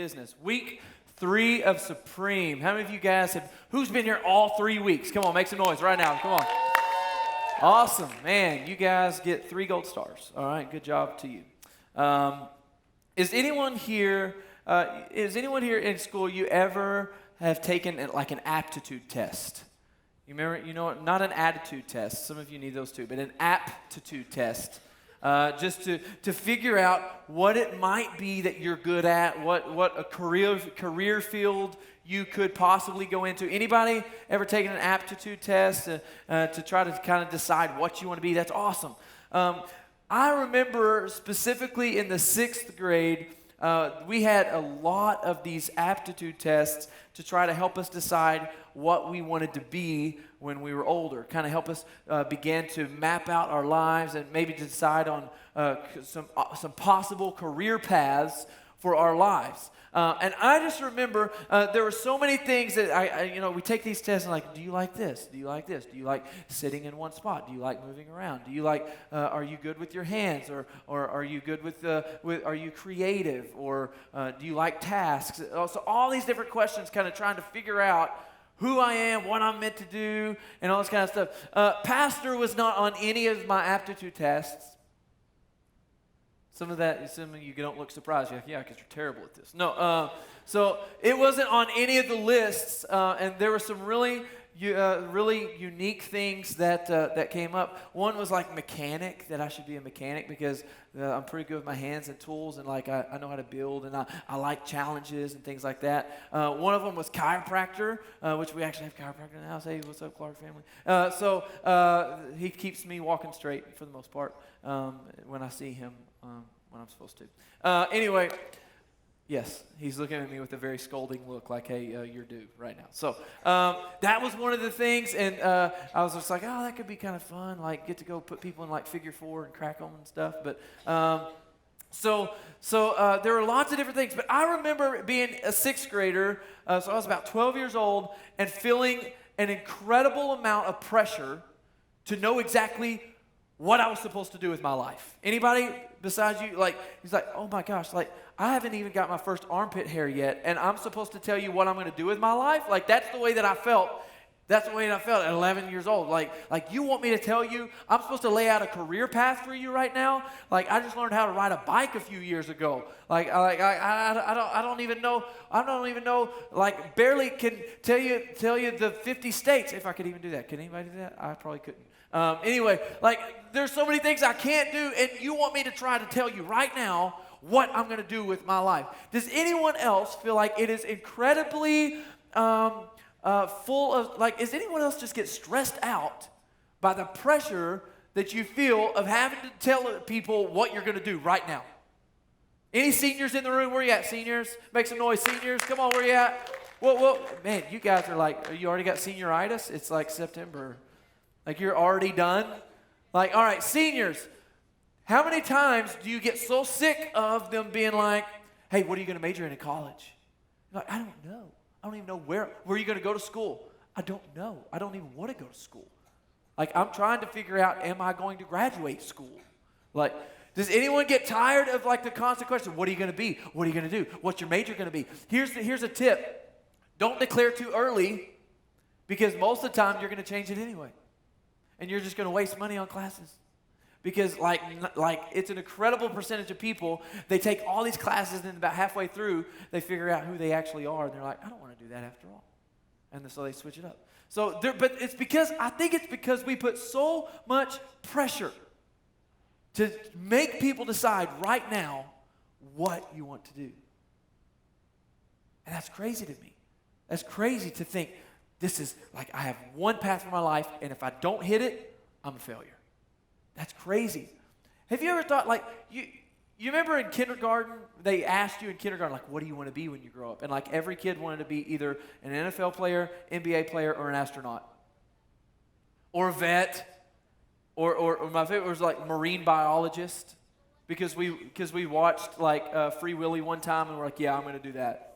business. Week 3 of Supreme. How many of you guys who's been here all 3 weeks? Come on, make some noise right now. Come on. Awesome. Man, you guys get 3 gold stars. All right, good job to you. Is anyone here in school you ever have taken like an aptitude test? You remember, not an attitude test. Some of you need those too, but an aptitude test. Just to figure out what it might be that you're good at, what a career field you could possibly go into. Anybody ever taken an aptitude test to try to kind of decide what you want to be? That's awesome. I remember specifically in the 6th grade, we had a lot of these aptitude tests to try to help us decide what we wanted to be when we were older, kind of help us begin to map out our lives and maybe decide on some possible career paths for our lives. And I just remember there were so many things that we take these tests and like, do you like this? Do you like this? Do you like sitting in one spot? Do you like moving around? Do you like, are you good with your hands? Or are you good with are you creative? Or do you like tasks? So all these different questions kind of trying to figure out who I am, what I'm meant to do, and all this kind of stuff. Pastor was not on any of my aptitude tests. Some of you don't look surprised. You're like, yeah, because you're terrible at this. No, so it wasn't on any of the lists, and there were some really unique things that came up. One was like mechanic, that I should be a mechanic because I'm pretty good with my hands and tools, and like I know how to build, and I like challenges and things like that. One of them was chiropractor, which we actually have chiropractor in the house. Hey, what's up, Clark family? So he keeps me walking straight for the most part when I see him when I'm supposed to. Anyway. Yes, he's looking at me with a very scolding look like, hey, you're due right now. So that was one of the things, and I was just like, oh, that could be kind of fun, like get to go put people in like figure 4 and crack them and stuff. But so there were lots of different things. But I remember being a 6th grader, so I was about 12 years old, and feeling an incredible amount of pressure to know exactly what I was supposed to do with my life. Anybody besides you? Like, he's like, oh my gosh, like, I haven't even got my first armpit hair yet, and I'm supposed to tell you what I'm going to do with my life? Like, that's the way that I felt. That's the way that I felt at 11 years old. Like you want me to tell you I'm supposed to lay out a career path for you right now? Like, I just learned how to ride a bike a few years ago. I don't even know. Like, barely can tell you the 50 states, if I could even do that. Can anybody do that? I probably couldn't. Anyway, like, there's so many things I can't do, and you want me to try to tell you right now what I'm going to do with my life. Does anyone else feel like it is incredibly full of, like, does anyone else just get stressed out by the pressure that you feel of having to tell people what you're going to do right now? Any seniors in the room? Where you at, seniors? Make some noise, seniors. Come on, where you at? Well, man, you guys are like, you already got senioritis? It's like September. Like, you're already done? Like, all right, seniors, how many times do you get so sick of them being like, hey, what are you going to major in college? You're like, I don't know. I don't even know where are you going to go to school? I don't know. I don't even want to go to school. Like, I'm trying to figure out, am I going to graduate school? Like, does anyone get tired of like the constant question, what are you going to be? What are you going to do? What's your major going to be? Here's a tip. Don't declare too early, because most of the time you're going to change it anyway. And you're just going to waste money on classes. Because like it's an incredible percentage of people, they take all these classes, and then about halfway through, they figure out who they actually are, and they're like, I don't want to do that after all. And so they switch it up. So, but I think it's because we put so much pressure to make people decide right now what you want to do. And that's crazy to me. That's crazy to think this is like I have one path for my life, and if I don't hit it, I'm a failure. That's crazy. Have you ever thought, like, you remember in kindergarten, they asked you in kindergarten, like, what do you want to be when you grow up? And like every kid wanted to be either an NFL player, NBA player, or an astronaut. Or a vet. Or my favorite was like marine biologist. Because we watched like Free Willy one time, and we're like, yeah, I'm going to do that.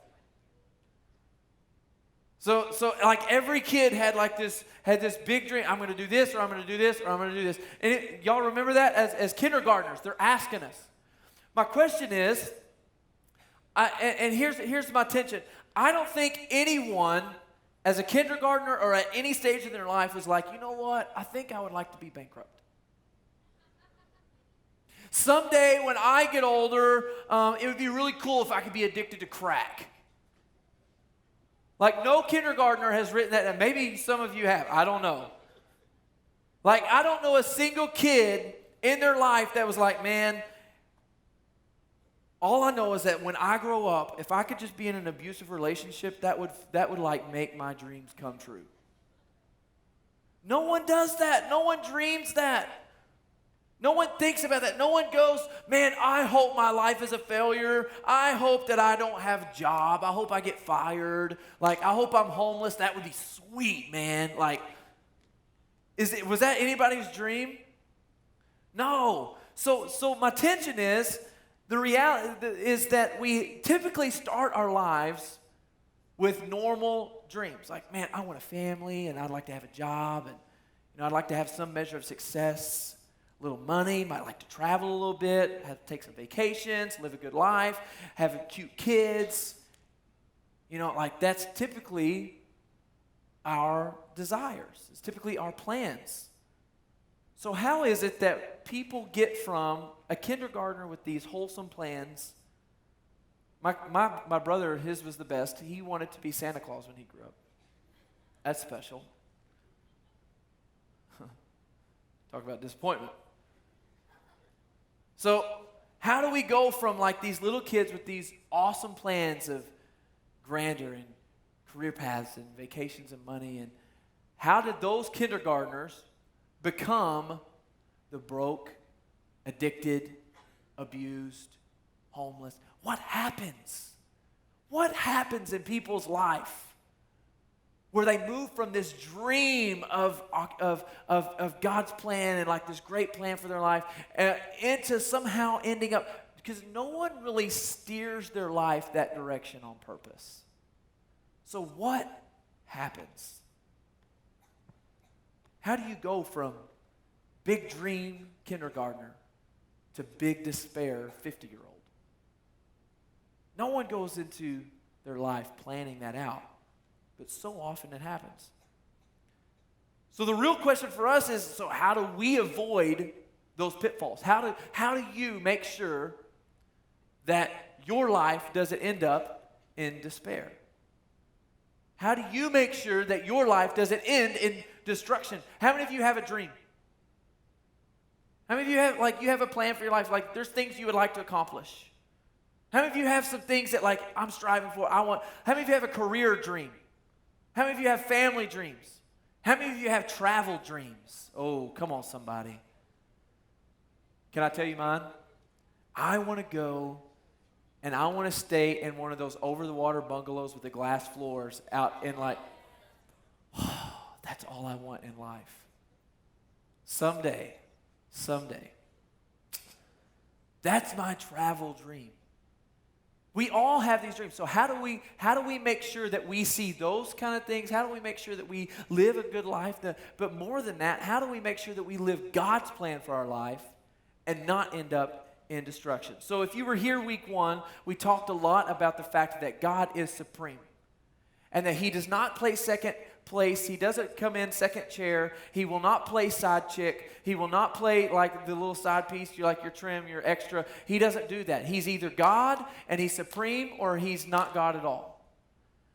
So like every kid had this big dream. I'm going to do this, or I'm going to do this, or I'm going to do this. And y'all remember that as kindergartners, they're asking us. My question is, And here's my tension. I don't think anyone as a kindergartner or at any stage in their life was like, you know what? I think I would like to be bankrupt. Someday when I get older, it would be really cool if I could be addicted to crack. Like no kindergartner has written that, and maybe some of you have, I don't know. Like I don't know a single kid in their life that was like, man, all I know is that when I grow up, if I could just be in an abusive relationship, that would like make my dreams come true. No one does that. No one dreams that. No one thinks about that. No one goes, man, I hope my life is a failure. I hope that I don't have a job. I hope I get fired. Like, I hope I'm homeless. That would be sweet, man. Like, was that anybody's dream? No. So my tension is, the reality is that we typically start our lives with normal dreams. Like, man, I want a family, and I'd like to have a job, and I'd like to have some measure of success. Little money, might like to travel a little bit, take some vacations, live a good life, have cute kids. Like that's typically our desires. It's typically our plans. So how is it that people get from a kindergartner with these wholesome plans? My brother, his was the best. He wanted to be Santa Claus when he grew up. That's special. Talk about disappointment. So how do we go from like these little kids with these awesome plans of grandeur and career paths and vacations and money, and how did those kindergartners become the broke, addicted, abused, homeless? What happens? What happens in people's life where they move from this dream of God's plan and like this great plan for their life into somehow ending up, because no one really steers their life that direction on purpose. So what happens? How do you go from big dream kindergartner to big despair 50-year-old? No one goes into their life planning that out. But so often it happens. So the real question for us is, so how do we avoid those pitfalls? How do you make sure that your life doesn't end up in despair? How do you make sure that your life doesn't end in destruction? How many of you have a dream? How many of you have a plan for your life? Like there's things you would like to accomplish. How many of you have some things that like I'm striving for? How many of you have a career dream? How many of you have family dreams? How many of you have travel dreams? Oh, come on, somebody. Can I tell you mine? I want to go and I want to stay in one of those over-the-water bungalows with the glass floors out in like, that's all I want in life. Someday. That's my travel dream. We all have these dreams. So how do we make sure that we see those kind of things? How do we make sure that we live a good life? But more than that, how do we make sure that we live God's plan for our life and not end up in destruction? So if you were here week 1, we talked a lot about the fact that God is supreme and that he does not play second place. He doesn't come in second chair. He will not play side chick. He will not play like the little side piece, your trim, your extra. He doesn't do that. He's either God and he's supreme, or he's not God at all.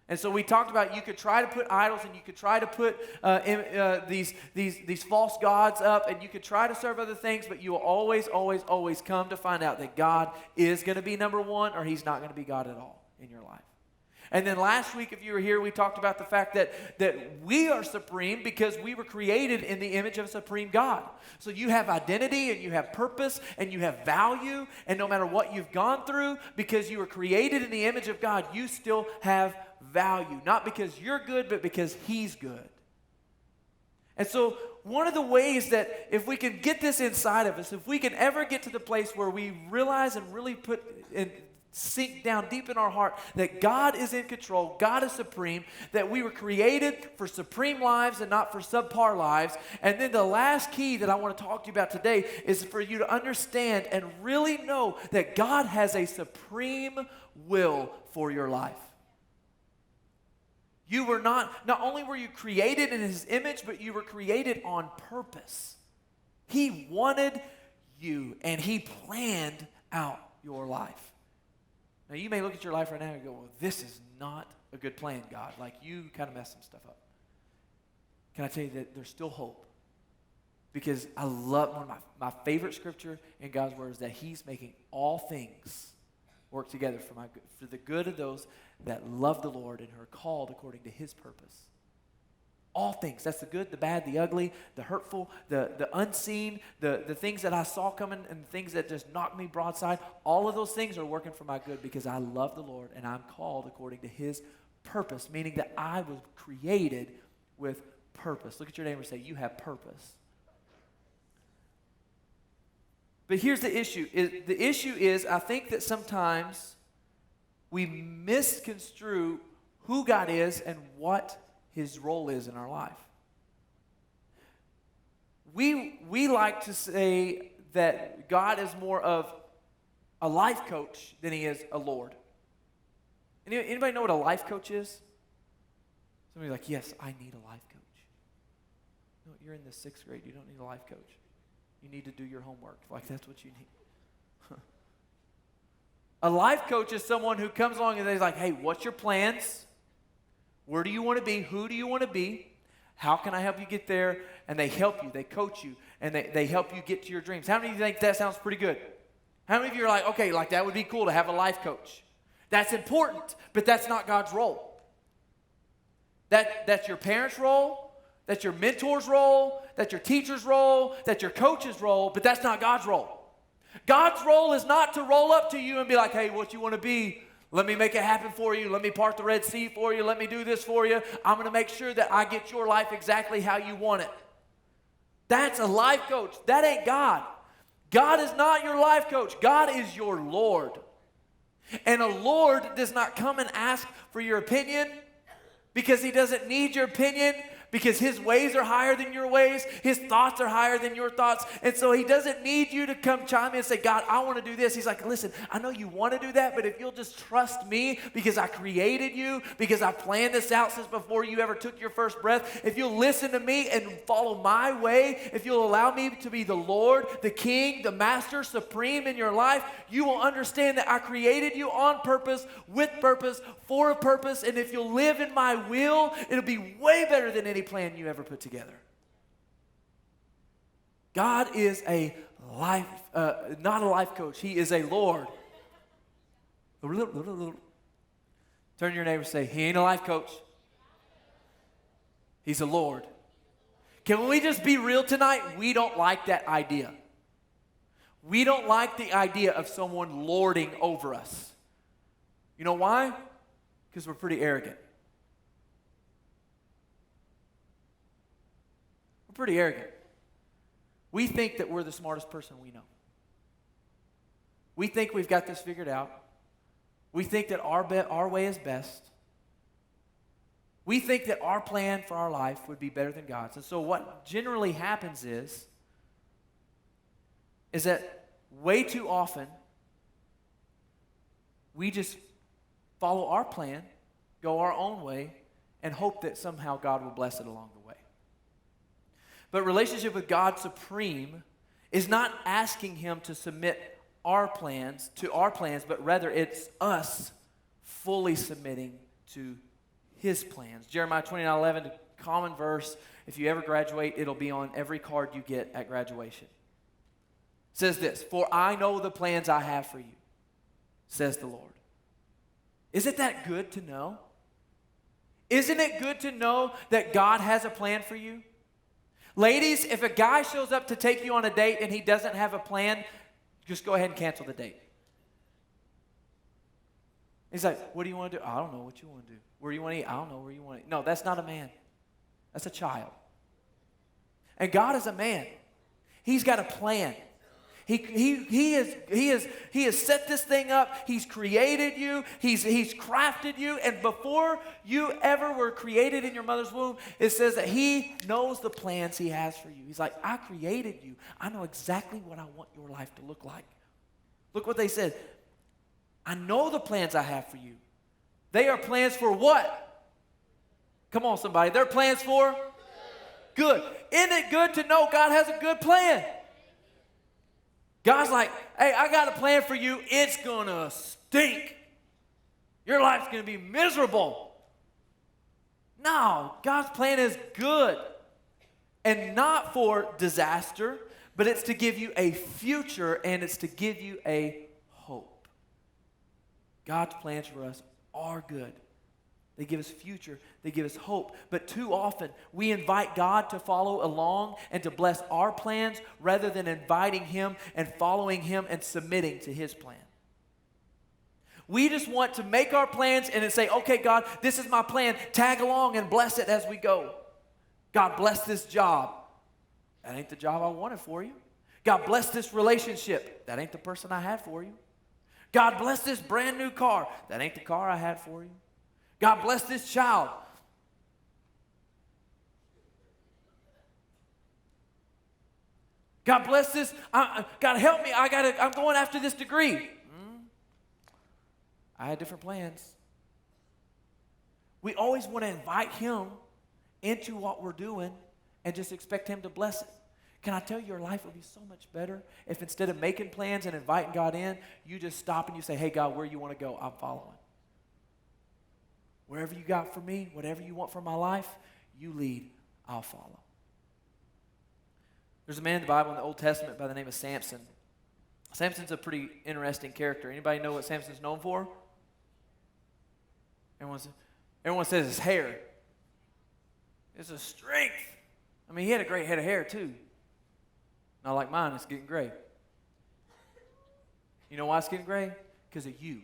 And so we talked about you could try to put idols and you could try to put these false gods up, and you could try to serve other things, but you will always come to find out that God is going to be number one, or he's not going to be God at all in your life. And then last week, if you were here, we talked about the fact that we are supreme because we were created in the image of a supreme God. So you have identity and you have purpose and you have value, and no matter what you've gone through, because you were created in the image of God, you still have value. Not because you're good, but because he's good. And so one of the ways that if we can get this inside of us, if we can ever get to the place where we realize and really sink down deep in our heart that God is in control, God is supreme, that we were created for supreme lives and not for subpar lives. And then the last key that I want to talk to you about today is for you to understand and really know that God has a supreme will for your life. You were not only were you created in His image, but you were created on purpose. He wanted you, and He planned out your life. Now, you may look at your life right now and go, well, this is not a good plan, God. Like, you kind of messed some stuff up. Can I tell you that there's still hope? Because I love, one of my favorite scripture in God's word is that He's making all things work together for the good of those that love the Lord and are called according to His purpose. All things. That's the good, the bad, the ugly, the hurtful, the unseen, the things that I saw coming and the things that just knocked me broadside. All of those things are working for my good because I love the Lord and I'm called according to His purpose, meaning that I was created with purpose. Look at your neighbor and say, you have purpose. But here's the issue. The issue is I think that sometimes we misconstrue who God is and what His role is in our life. We like to say that God is more of a life coach than He is a Lord. Anybody know what a life coach is? Somebody's like, yes, I need a life coach. No, you're in the 6th grade. You don't need a life coach. You need to do your homework. Like, that's what you need. A life coach is someone who comes along and they're like, hey, what's your plans? Where do you want to be? Who do you want to be? How can I help you get there? And they help you. They coach you. And they help you get to your dreams. How many of you think that sounds pretty good? How many of you are like, okay, like that would be cool to have a life coach? That's important, but that's not God's role. That's your parents' role. That's your mentor's role. That's your teacher's role. That's your coach's role, but that's not God's role. God's role is not to roll up to you and be like, hey, what you want to be? Let me make it happen for you. Let me part the Red Sea for you. Let me do this for you. I'm going to make sure that I get your life exactly how you want it. That's a life coach. That ain't God. God is not your life coach. God is your Lord. And a Lord does not come and ask for your opinion because He doesn't need your opinion, because His ways are higher than your ways. His thoughts are higher than your thoughts. And so He doesn't need you to come chime in and say, God, I want to do this. He's like, listen, I know you want to do that, but if you'll just trust me because I created you, because I planned this out since before you ever took your first breath, if you'll listen to me and follow my way, if you'll allow me to be the Lord, the King, the Master, supreme in your life, you will understand that I created you on purpose, with purpose, for a purpose, and if you'll live in my will, it'll be way better than any plan you ever put together. God is a life, not a life coach. He is a Lord. Turn to your neighbor and say, he ain't a life coach. He's a Lord. Can we just be real tonight? We don't like that idea. We don't like the idea of someone lording over us. You know why? Because we're pretty arrogant. We're pretty arrogant. We think that we're the smartest person we know. We think we've got this figured out. We think that our way is best. We think that our plan for our life would be better than God's. And so what generally happens is that way too often we just follow our plan, go our own way, and hope that somehow God will bless it along the way. But relationship with God supreme is not asking Him to submit our plans to our plans, but rather it's us fully submitting to His plans. Jeremiah 29:11, a common verse. If you ever graduate, it'll be on every card you get at graduation. It says this, for I know the plans I have for you, says the Lord. Isn't that good to know? Isn't it good to know that God has a plan for you? Ladies, if a guy shows up to take you on a date and he doesn't have a plan, just go ahead and cancel the date. He's like, what do you want to do? I don't know what you want to do. Where do you want to eat? I don't know where you want to eat. No, that's not a man. That's a child. And God is a man. He's got a plan. He has set this thing up. He's created you. He's crafted you. And before you ever were created in your mother's womb, it says that he knows the plans he has for you. He's like, I created you. I know exactly what I want your life to look like. Look what they said. I know the plans I have for you. They are plans for what? Come on, somebody. They're plans for good. Isn't it good to know God has a good plan? God's like, hey, I got a plan for you. It's going to stink. Your life's going to be miserable. No, God's plan is good. And not for disaster, but it's to give you a future and it's to give you a hope. God's plans for us are good. They give us future. They give us hope. But too often, we invite God to follow along and to bless our plans rather than inviting him and following him and submitting to his plan. We just want to make our plans and then say, okay, God, this is my plan. Tag along and bless it as we go. God, bless this job. That ain't the job I wanted for you. God, bless this relationship. That ain't the person I had for you. God, bless this brand new car. That ain't the car I had for you. God, bless this child. God, bless this. God, help me. I'm going after this degree. I had different plans. We always want to invite him into what we're doing and just expect him to bless it. Can I tell you, your life would be so much better if instead of making plans and inviting God in, you just stop and you say, hey, God, where you want to go, I'm following. Wherever you got for me, whatever you want for my life, you lead, I'll follow. There's a man in the Bible in the Old Testament by the name of Samson. Samson's a pretty interesting character. Anybody know what Samson's known for? Everyone says his hair. It's a strength. I mean, he had a great head of hair too. Not like mine, it's getting gray. You know why it's getting gray? Because of you.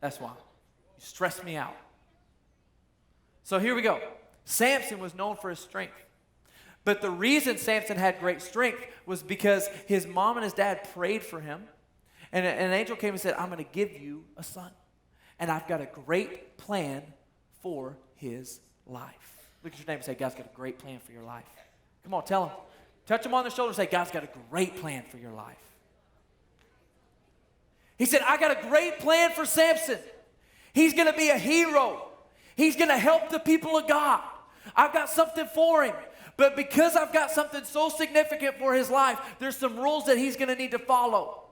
That's why. You stress me out. So here we go. Samson was known for his strength. But the reason Samson had great strength was because his mom and his dad prayed for him. And an angel came and said, I'm going to give you a son. And I've got a great plan for his life. Look at your neighbor and say, God's got a great plan for your life. Come on, tell him. Touch him on the shoulder and say, God's got a great plan for your life. He said, I got a great plan for Samson. He's going to be a hero. He's going to help the people of God. I've got something for him. But because I've got something so significant for his life, there's some rules that he's going to need to follow.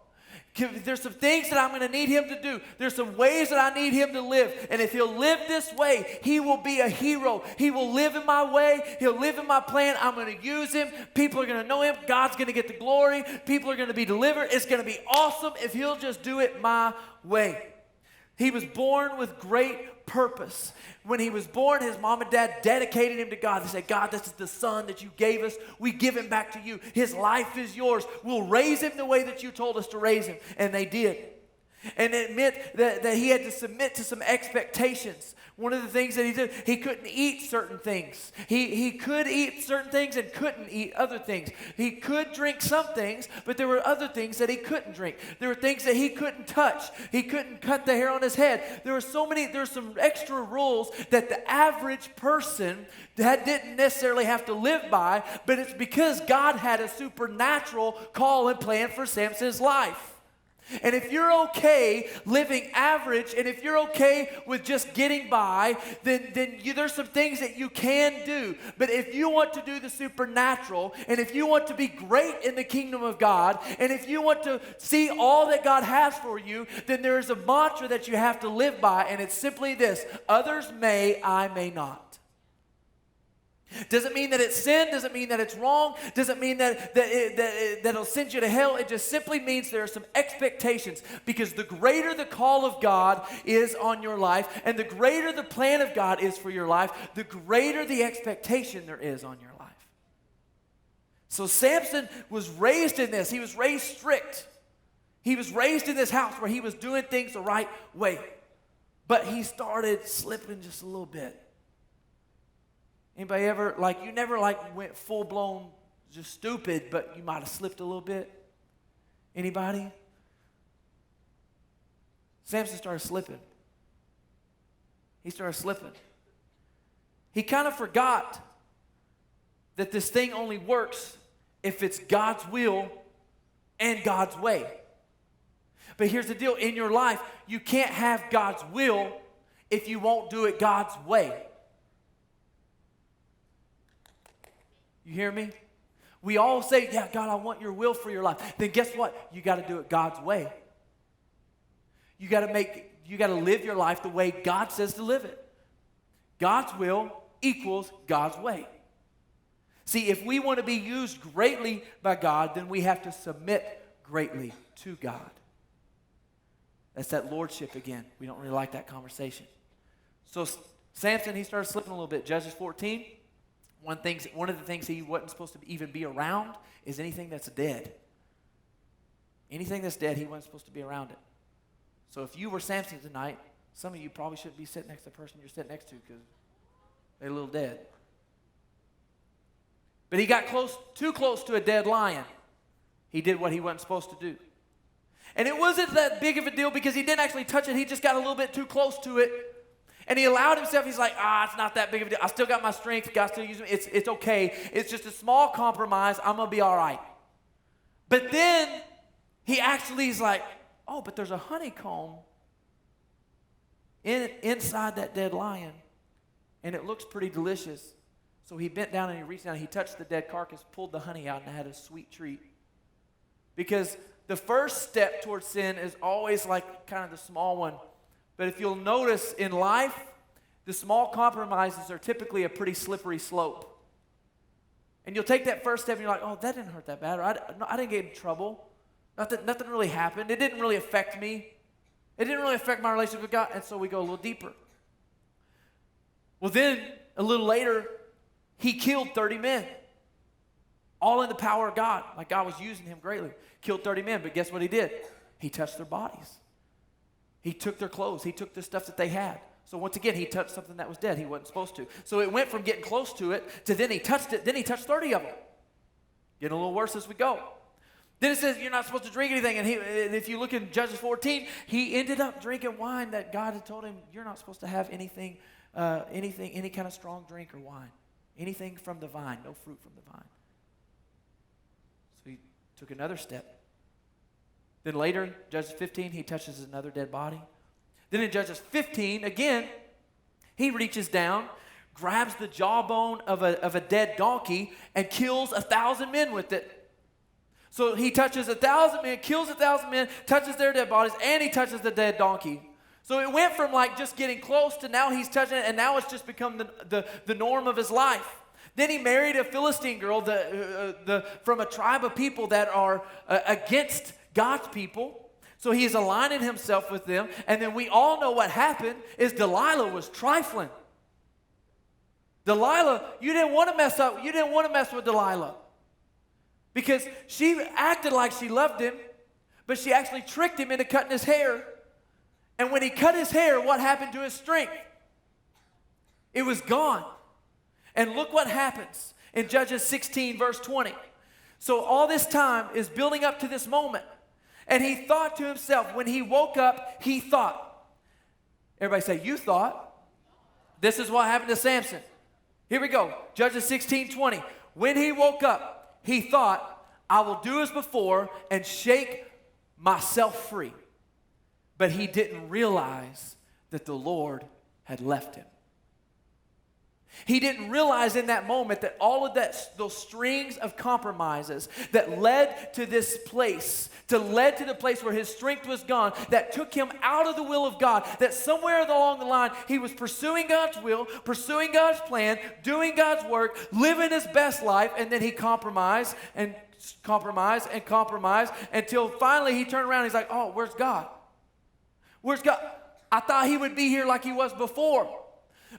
There's some things that I'm going to need him to do. There's some ways that I need him to live. And if he'll live this way, he will be a hero. He will live in my way. He'll live in my plan. I'm going to use him. People are going to know him. God's going to get the glory. People are going to be delivered. It's going to be awesome if he'll just do it my way. He was born with great purpose. When he was born, his mom and dad dedicated him to God. They said, God, this is the son that you gave us. We give him back to you. His life is yours. We'll raise him the way that you told us to raise him. And they did. And it meant that he had to submit to some expectations. One of the things that he did, he couldn't eat certain things. He could eat certain things and couldn't eat other things. He could drink some things, but there were other things that he couldn't drink. There were things that he couldn't touch. He couldn't cut the hair on his head. There were some extra rules that the average person didn't necessarily have to live by, but it's because God had a supernatural call and plan for Samson's life. And if you're okay living average, and if you're okay with just getting by, then there's some things that you can do. But if you want to do the supernatural, and if you want to be great in the kingdom of God, and if you want to see all that God has for you, then there is a mantra that you have to live by, and it's simply this: others may, I may not. Doesn't mean that it's sin, doesn't mean that it's wrong, doesn't mean that it'll send you to hell. It just simply means there are some expectations, because the greater the call of God is on your life and the greater the plan of God is for your life, the greater the expectation there is on your life. So Samson was raised in this. He was raised strict. He was raised in this house where he was doing things the right way. But he started slipping just a little bit. Anybody ever, you never went full-blown just stupid, but you might have slipped a little bit? Anybody? Samson started slipping. He started slipping. He kind of forgot that this thing only works if it's God's will and God's way. But here's the deal. In your life, you can't have God's will if you won't do it God's way. You hear me? We all say, yeah, God, I want your will for your life. Then guess what? You got to do it God's way. You got to live your life the way God says to live it. God's will equals God's way. See, if we want to be used greatly by God, then we have to submit greatly to God. That's that lordship again. We don't really like that conversation. So Samson, he started slipping a little bit. Judges 14, one of the things he wasn't supposed to even be around is anything that's dead. Anything that's dead, he wasn't supposed to be around it. So if you were Samson tonight, some of you probably shouldn't be sitting next to the person you're sitting next to because they're a little dead. But he got too close to a dead lion. He did what he wasn't supposed to do. And it wasn't that big of a deal because he didn't actually touch it. He just got a little bit too close to it. And he allowed himself, he's like, it's not that big of a deal. I still got my strength. God still uses me. It's okay. It's just a small compromise. I'm going to be all right. But then he actually is like, but there's a honeycomb inside that dead lion. And it looks pretty delicious. So he bent down and he reached down. He touched the dead carcass, pulled the honey out, and had a sweet treat. Because the first step towards sin is always like kind of the small one. But if you'll notice in life, the small compromises are typically a pretty slippery slope. And you'll take that first step and you're like, that didn't hurt that bad. Or I didn't get in trouble. Nothing really happened. It didn't really affect me. It didn't really affect my relationship with God. And so we go a little deeper. Well, then, a little later, he killed 30 men. All in the power of God. Like God was using him greatly. Killed 30 men. But guess what he did? He touched their bodies. He took their clothes. He took the stuff that they had. So once again, he touched something that was dead. He wasn't supposed to. So it went from getting close to it to then he touched it. Then he touched 30 of them. Getting a little worse as we go. Then it says you're not supposed to drink anything. And if you look in Judges 14, he ended up drinking wine that God had told him, you're not supposed to have any kind of strong drink or wine. Anything from the vine, no fruit from the vine. So he took another step. Then later, Judges 15, he touches another dead body. Then in Judges 15, again, he reaches down, grabs the jawbone of a dead donkey, and kills 1,000 men with it. So he touches 1,000 men, kills 1,000 men, touches their dead bodies, and he touches the dead donkey. So it went from like just getting close to now he's touching it, and now it's just become the norm of his life. Then he married a Philistine girl from a tribe of people that are against God's people. So he is aligning himself with them. And then we all know what happened is Delilah was trifling. Delilah, you didn't want to mess up. You didn't want to mess with Delilah. Because she acted like she loved him, but she actually tricked him into cutting his hair. And when he cut his hair, what happened to his strength? It was gone. And look what happens in Judges 16, verse 20. So all this time is building up to this moment. And he thought to himself, when he woke up, he thought. Everybody say, you thought. This is what happened to Samson. Here we go. Judges 16, 20. When he woke up, he thought, I will do as before and shake myself free. But he didn't realize that the Lord had left him. He didn't realize in that moment that all of those strings of compromises that led to this place, led to the place where his strength was gone, that took him out of the will of God, that somewhere along the line he was pursuing God's will, pursuing God's plan, doing God's work, living his best life, and then he compromised until finally he turned around and he's like, where's God? Where's God? I thought he would be here like he was before.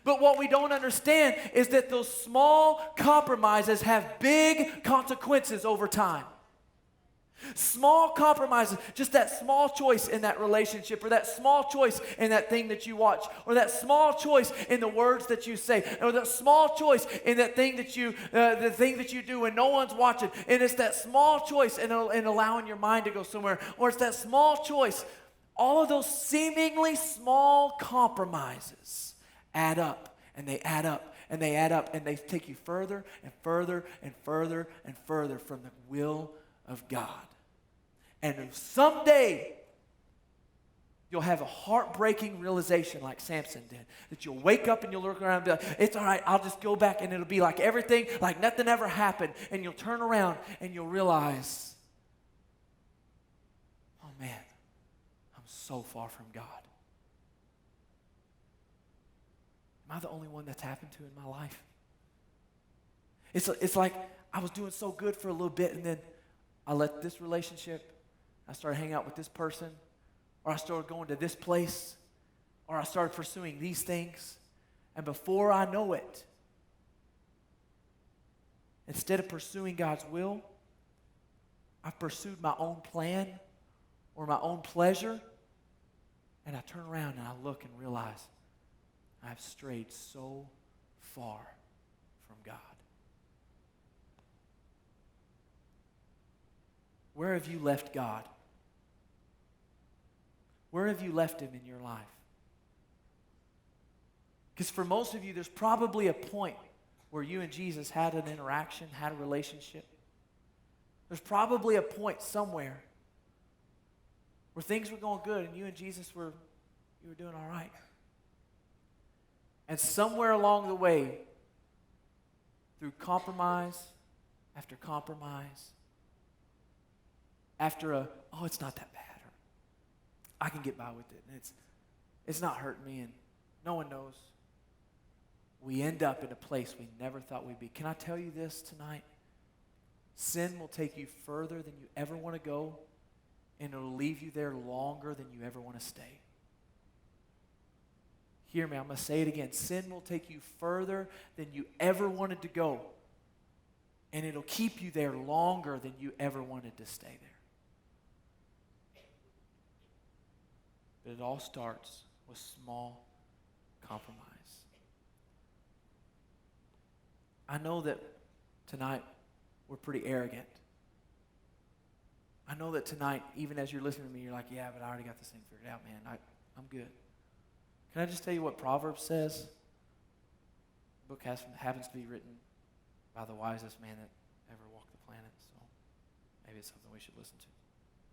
But what we don't understand is that those small compromises have big consequences over time. Small compromises, just that small choice in that relationship, or that small choice in that thing that you watch, or that small choice in the words that you say, or that small choice in that thing that the thing that you do when no one's watching. And it's that small choice in allowing your mind to go somewhere, or it's that small choice. All of those seemingly small compromises add up, and they add up, and they add up, and they take you further and further and further and further from the will of God. And someday, you'll have a heartbreaking realization like Samson did, that you'll wake up and you'll look around and be like, it's all right, I'll just go back, and it'll be like everything, like nothing ever happened. And you'll turn around and you'll realize, oh man, I'm so far from God. Am I the only one that's happened to in my life? It's like I was doing so good for a little bit, and then I let this relationship, I started hanging out with this person, or I started going to this place, or I started pursuing these things, and before I know it, instead of pursuing God's will, I've pursued my own plan or my own pleasure, and I turn around and I look and realize I've strayed so far from God. Where have you left God? Where have you left him in your life? Because for most of you, there's probably a point where you and Jesus had an interaction, had a relationship. There's probably a point somewhere where things were going good and you and Jesus you were doing all right. And somewhere along the way, through compromise after compromise, after it's not that bad, or I can get by with it, and it's not hurting me, and no one knows, we end up in a place we never thought we'd be. Can I tell you this tonight? Sin will take you further than you ever want to go, and it'll leave you there longer than you ever want to stay. Hear me, I'm going to say it again. Sin will take you further than you ever wanted to go, and it'll keep you there longer than you ever wanted to stay there. But it all starts with small compromise. I know that tonight we're pretty arrogant. I know that tonight, even as you're listening to me, you're like, yeah, but I already got this thing figured out, man. I'm good. Can I just tell you what Proverbs says? The book happens to be written by the wisest man that ever walked the planet, so maybe it's something we should listen to.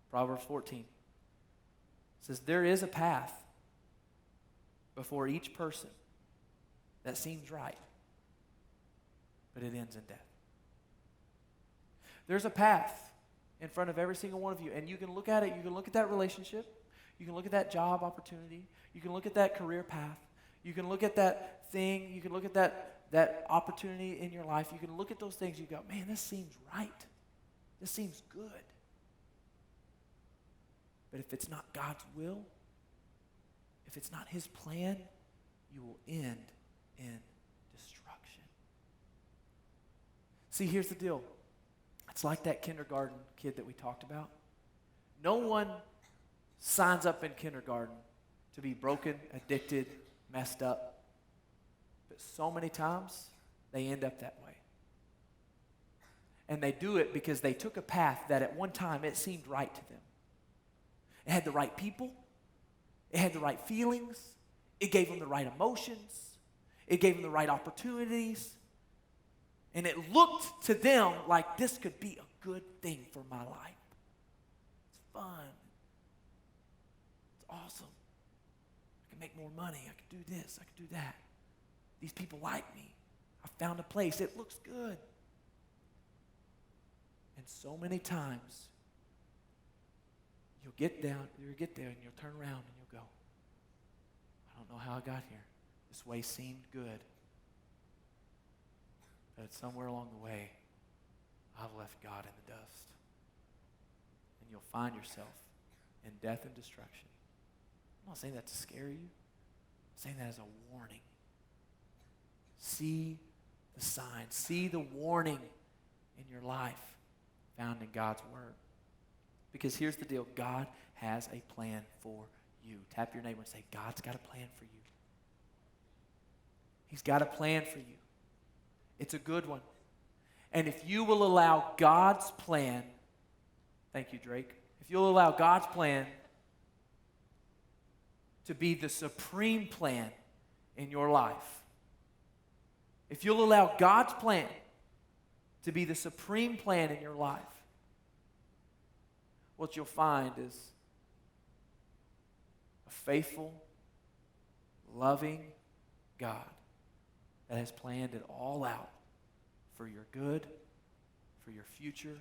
Proverbs 14 says, there is a path before each person that seems right, but it ends in death. There's a path in front of every single one of you, and you can look at it, you can look at that relationship, you can look at that job opportunity, you can look at that career path, you can look at that thing, you can look at that opportunity in your life, you can look at those things, you go, man, this seems right, this seems good. But if it's not God's will, if it's not his plan, you will end in destruction. See, here's the deal. It's like that kindergarten kid that we talked about. No one signs up in kindergarten to be broken, addicted, messed up. But so many times, they end up that way. And they do it because they took a path that at one time it seemed right to them. It had the right people. It had the right feelings. It gave them the right emotions. It gave them the right opportunities. And it looked to them like this could be a good thing for my life. It's fun. It's awesome. I can make more money. I can do this. I can do that. These people like me. I found a place. It looks good. And so many times, you'll get there and you'll turn around and you'll go, I don't know how I got here. This way seemed good. But somewhere along the way, I've left God in the dust. And you'll find yourself in death and destruction. I'm not saying that to scare you. I'm saying that as a warning. See the signs. See the warning in your life found in God's word. Because here's the deal. God has a plan for you. Tap your neighbor and say, God's got a plan for you. He's got a plan for you. It's a good one. And if you will allow God's plan, thank you, Drake. If you'll allow God's plan to be the supreme plan in your life, if you'll allow God's plan to be the supreme plan in your life, what you'll find is a faithful, loving God that has planned it all out for your good, for your future,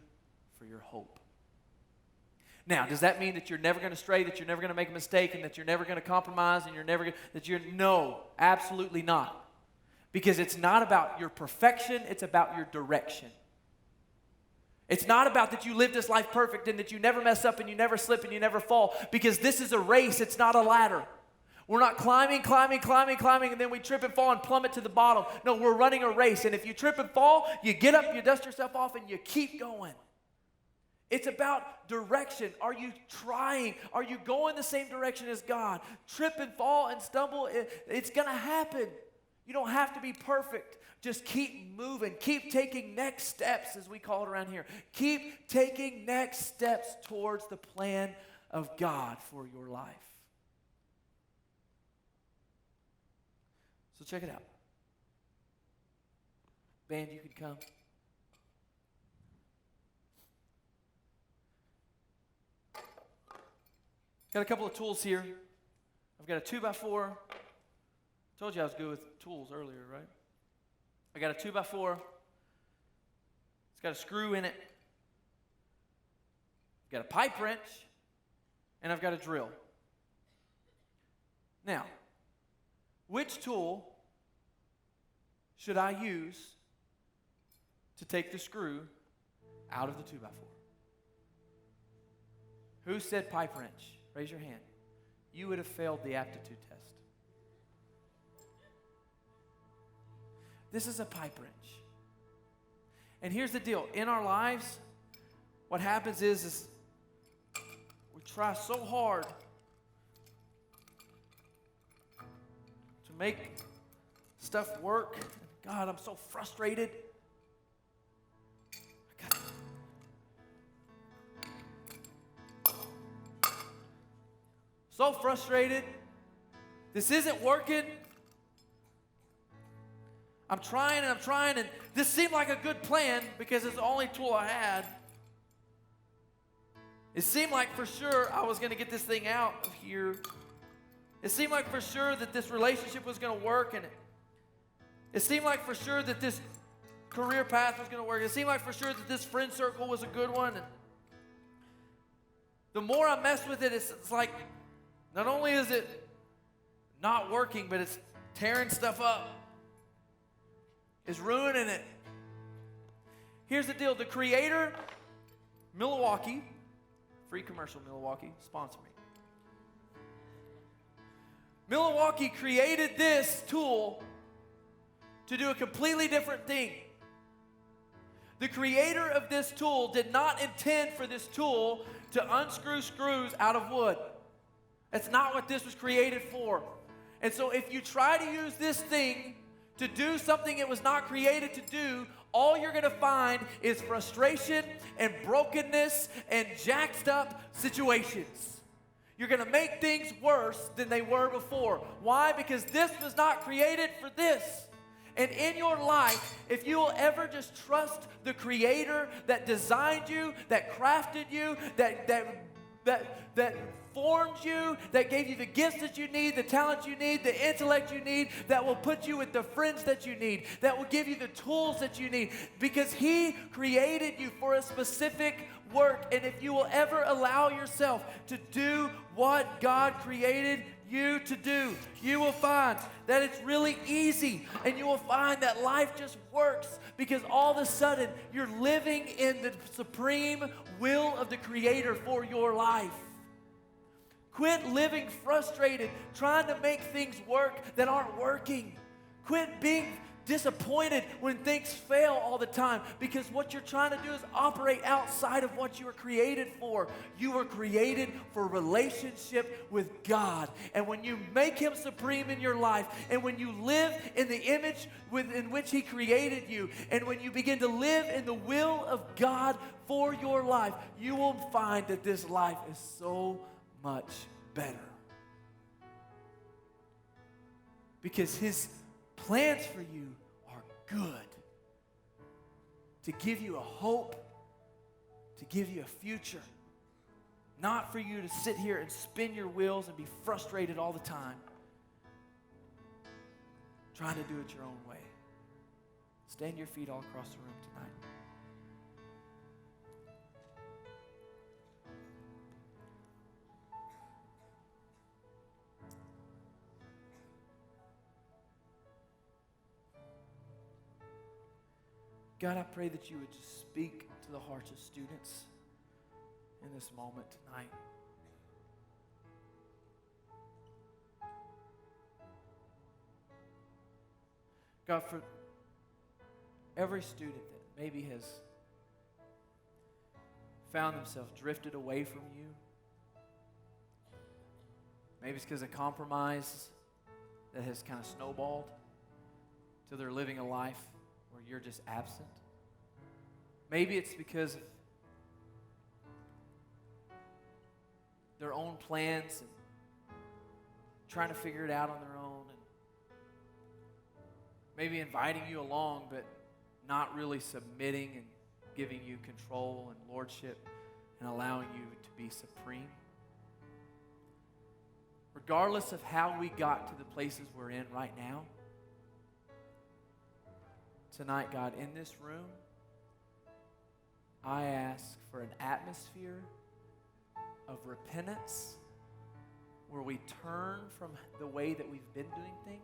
for your hope. Now, does that mean that you're never going to stray, that you're never going to make a mistake, and that you're never going to compromise, and no, absolutely not. Because it's not about your perfection, it's about your direction. It's not about that you live this life perfect and that you never mess up and you never slip and you never fall, because this is a race, it's not a ladder. We're not climbing, and then we trip and fall and plummet to the bottom. No, we're running a race, and if you trip and fall, you get up, you dust yourself off, and you keep going. It's about direction. Are you trying? Are you going the same direction as God? Trip and fall and stumble, it's going to happen. You don't have to be perfect. Just keep moving. Keep taking next steps, as we call it around here. Keep taking next steps towards the plan of God for your life. So check it out. Band, you can come. Got a couple of tools here. I've got a 2x4. Told you I was good with tools earlier, right? I got a 2x4. It's got a screw in it. I've got a pipe wrench. And I've got a drill. Now, which tool should I use to take the screw out of the 2x4? Who said pipe wrench? Raise your hand. You would have failed the aptitude test. This is a pipe wrench. And here's the deal. In our lives, what happens is we try so hard to make stuff work. God, I'm so frustrated. So frustrated. This isn't working. I'm trying, and this seemed like a good plan because it's the only tool I had. It seemed like for sure I was going to get this thing out of here. It seemed like for sure that this relationship was going to work, and it seemed like for sure that this career path was going to work. It seemed like for sure that this friend circle was a good one. And the more I mess with it, it's like not only is it not working, but it's tearing stuff up. It's ruining it. Here's the deal. The creator, Milwaukee, free commercial, Milwaukee, sponsor me. Milwaukee created this tool to do a completely different thing. The creator of this tool did not intend for this tool to unscrew screws out of wood. That's not what this was created for. And so if you try to use this thing to do something it was not created to do, all you're going to find is frustration and brokenness and jacked up situations. You're going to make things worse than they were before. Why? Because this was not created for this. And in your life, if you will ever just trust the creator that designed you, that crafted you, that formed you, that gave you the gifts that you need, the talents you need, the intellect you need, that will put you with the friends that you need, that will give you the tools that you need, because he created you for a specific work. And if you will ever allow yourself to do what God created you to do, you will find that it's really easy, and you will find that life just works because all of a sudden you're living in the supreme will of the creator for your life. Quit living frustrated, trying to make things work that aren't working. Quit being disappointed when things fail all the time, because what you're trying to do is operate outside of what you were created for. You were created for relationship with God. And when you make Him supreme in your life, and when you live in the image in which He created you, and when you begin to live in the will of God for your life, you will find that this life is so much better. Because His plans for you are good. To give you a hope, to give you a future. Not for you to sit here and spin your wheels and be frustrated all the time, trying to do it your own way. Stand your feet all across the room tonight. God, I pray that you would just speak to the hearts of students in this moment tonight. God, for every student that maybe has found themselves drifted away from you, maybe it's because of compromise that has kind of snowballed till they're living a life where you're just absent. Maybe it's because of their own plans and trying to figure it out on their own, and maybe inviting you along but not really submitting and giving you control and lordship and allowing you to be supreme. Regardless of how we got to the places we're in right now, tonight, God, in this room, I ask for an atmosphere of repentance where we turn from the way that we've been doing things.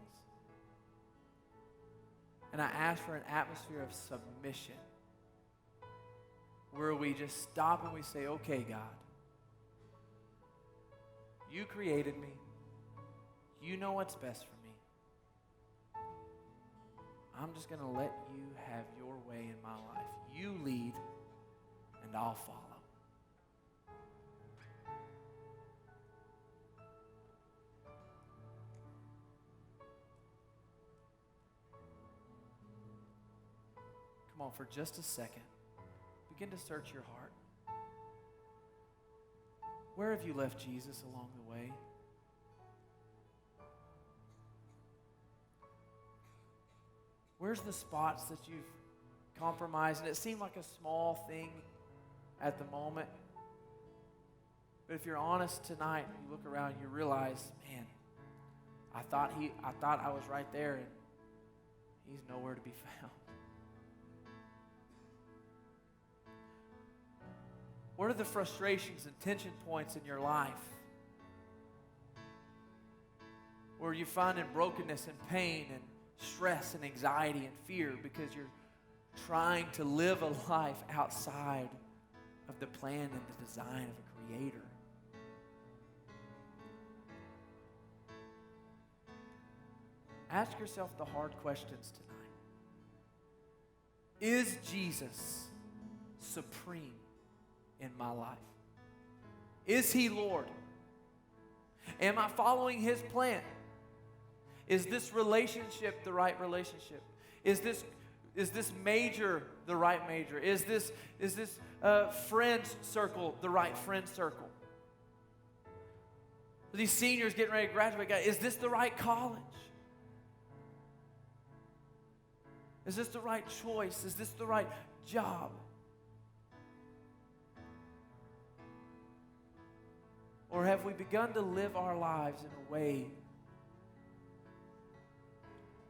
And I ask for an atmosphere of submission where we just stop and we say, okay, God, you created me. You know what's best for me. I'm just going to let you have your way in my life. You lead, and I'll follow. Come on, for just a second, begin to search your heart. Where have you left Jesus along the way? Where's the spots that you've compromised? And it seemed like a small thing at the moment. But if you're honest tonight, you look around, you realize, man, I thought I was right there, and he's nowhere to be found. What are the frustrations and tension points in your life where you're finding brokenness and pain and stress and anxiety and fear because you're trying to live a life outside of the plan and the design of a creator? Ask yourself the hard questions tonight. Is Jesus supreme in my life? Is he Lord? Am I following his plan? Is this relationship the right relationship? Is this major the right major? Is this friend circle the right friend circle? Are these seniors getting ready to graduate, is this the right college? Is this the right choice? Is this the right job? Or have we begun to live our lives in a way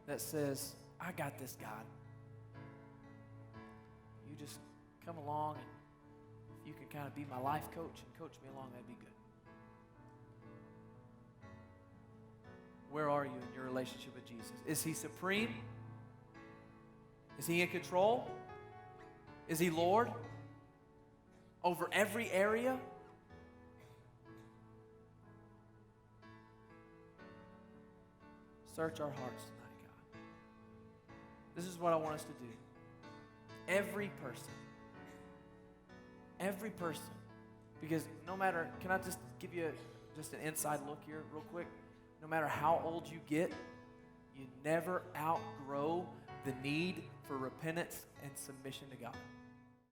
that says, I got this, God. You just come along, and if you can kind of be my life coach and coach me along, that'd be good. Where are you in your relationship with Jesus? Is he supreme? Is he in control? Is he Lord over every area? Search our hearts tonight, God. This is what I want us to do. Every person, because no matter, can I just give you just an inside look here real quick? No matter how old you get, you never outgrow the need for repentance and submission to God.